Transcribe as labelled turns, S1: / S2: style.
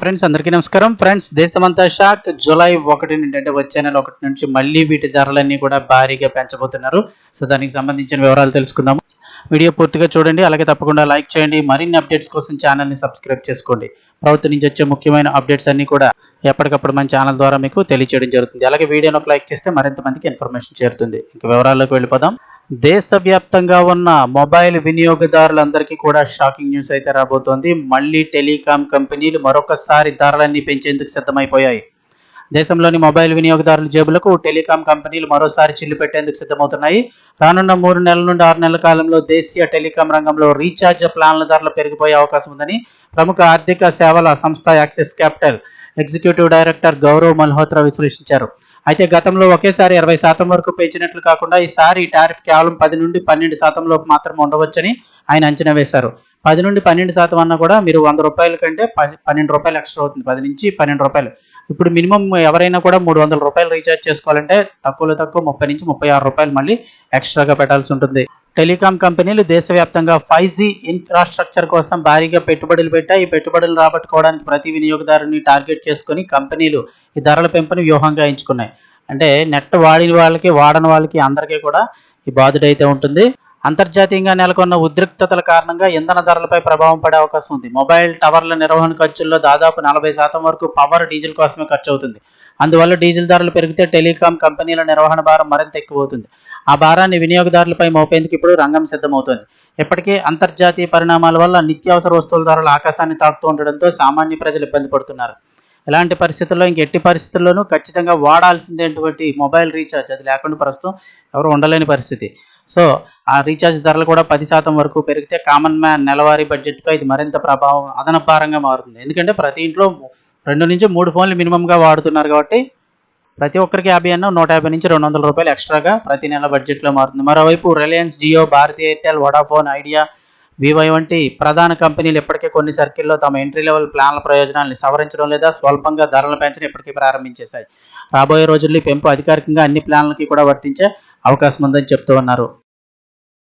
S1: Friends, అందరికీ నమస్కారం. Friends, దేశమంతా షాక్. జూలై 1 నుండి అంటే వచ్చే నెల 1 నుంచి మళ్ళీ వీటి ధరలన్నీ కూడా భారీగా పెంచబోతున్నారు. సో దానికి సంబంధించిన వివరాలు తెలుసుకుందాం. వీడియో పూర్తిగా చూడండి, అలాగే తప్పకుండా లైక్ చేయండి. మరిన్ని అప్డేట్స్ కోసం ఛానల్ని సబ్స్క్రైబ్ చేసుకోండి. ప్రభుత్వం నుంచి వచ్చే ముఖ్యమైన అప్డేట్స్ అన్ని కూడా ఎప్పటికప్పుడు మన ఛానల్ ద్వారా మీకు తెలియజేయడం జరుగుతుంది. అలాగే వీడియోను ఒక లైక్ చేస్తే మరింత మందికి ఇన్ఫర్మేషన్ చేరుతుంది. ఇంకా వివరాల్లోకి వెళ్ళిపోదాం. దేశవ్యాప్తంగా ఉన్న మొబైల్ వినియోగదారులందరికీ కూడా షాకింగ్ న్యూస్ అయితే రాబోతోంది. మళ్ళీ టెలికాం కంపెనీలు మరొకసారి ధరలన్నీ పెంచేందుకు సిద్ధమైపోయాయి. దేశంలోని మొబైల్ వినియోగదారుల జేబులకు టెలికాం కంపెనీలు మరోసారి చిల్లు పెట్టేందుకు సిద్ధమవుతున్నాయి. రానున్న 3 నెలల నుండి 6 నెలల కాలంలో దేశీయ టెలికాం రంగంలో రీఛార్జ్ ప్లాన్ల ధరలు పెరిగిపోయే అవకాశం ఉందని ప్రముఖ ఆర్థిక సేవల సంస్థ Axis Capital executive director Gaurav Malhotra విశ్లేషించారు. అయితే గతంలో ఒకేసారి 20% వరకు పెంచినట్లు కాకుండా ఈసారి టారిఫ్ కేవలం 10 నుండి 12% లోపు మాత్రమే ఉండవచ్చని ఆయన అంచనా వేశారు. 10 నుండి 12% అన్నా కూడా మీరు ₹100 కంటే ₹12 ఎక్స్ట్రా అవుతుంది. 10 నుంచి ₹12. ఇప్పుడు మినిమం ఎవరైనా కూడా ₹300 రీఛార్జ్ చేసుకోవాలంటే తక్కువలో తక్కువ ₹30 నుంచి ₹36 మళ్ళీ ఎక్స్ట్రాగా పెట్టాల్సి ఉంటుంది. టెలికాం కంపెనీలు దేశవ్యాప్తంగా 5G ఇన్ఫ్రాస్ట్రక్చర్ కోసం భారీగా పెట్టుబడులు పెట్టాయి. ఈ పెట్టుబడులు రాబట్టుకోవడానికి ప్రతి వినియోగదారుని టార్గెట్ చేసుకుని కంపెనీలు ఈ ధరల పెంపుని వ్యూహంగా ఎంచుకున్నాయి. అంటే నెట్ వాడిన వాళ్ళకి, వాడని వాళ్ళకి అందరికీ కూడా ఈ బాధుడైతే ఉంటుంది. అంతర్జాతీయంగా నెలకొన్న ఉద్రిక్తతల కారణంగా ఇంధన ధరలపై ప్రభావం పడే అవకాశం ఉంది. మొబైల్ టవర్ల నిర్వహణ ఖర్చుల్లో దాదాపు 40% వరకు పవర్, డీజిల్ కోసమే ఖర్చు అవుతుంది. అందువల్ల డీజిల్ ధరలు పెరిగితే టెలికాం కంపెనీల నిర్వహణ భారం మరింత ఎక్కువ అవుతుంది. ఆ భారాన్ని వినియోగదారులపై మోపేందుకు ఇప్పుడు రంగం సిద్ధమవుతోంది. ఇప్పటికే అంతర్జాతీయ పరిణామాల వల్ల నిత్యావసర వస్తువుల ధరలు ఆకాశాన్ని తాకుతూ ఉండడంతో సామాన్య ప్రజలు ఇబ్బంది పడుతున్నారు. ఇలాంటి పరిస్థితుల్లో ఎట్టి పరిస్థితుల్లోనూ ఖచ్చితంగా వాడాల్సిందేటువంటి మొబైల్ రీఛార్జ్, అది లేకుండా ప్రస్తుతం ఎవరు ఉండలేని పరిస్థితి. సో ఆ రీఛార్జ్ ధరలు కూడా 10% వరకు పెరిగితే కామన్ మ్యాన్ నెలవారీ బడ్జెట్పై ఇది మరింత ప్రభావం, అదనపు భారంగా మారుతుంది. ఎందుకంటే ప్రతి ఇంట్లో 2 నుంచి 3 ఫోన్లు మినిమంగా వాడుతున్నారు కాబట్టి ప్రతి ఒక్కరికి 50 అన్న ₹150 నుంచి ₹200 ఎక్స్ట్రాగా ప్రతి నెల బడ్జెట్లో మారుతుంది. మరోవైపు Reliance Jio, Bharti Airtel, Vodafone Idea, వివై వంటి ప్రధాన కంపెనీలు ఇప్పటికే కొన్ని సర్కిల్లో తమ ఎంట్రీ లెవెల్ ప్లాన్ల ప్రయోజనాలను సవరించడం లేదా స్వల్పంగా ధరలు పెంచడం ఇప్పటికీ ప్రారంభించేశాయి. రాబోయే రోజుల్లో ఈ పెంపు అధికారికంగా అన్ని ప్లాన్లకి కూడా వర్తించే అవకాశం ఉందని చెప్తూ ఉన్నారు.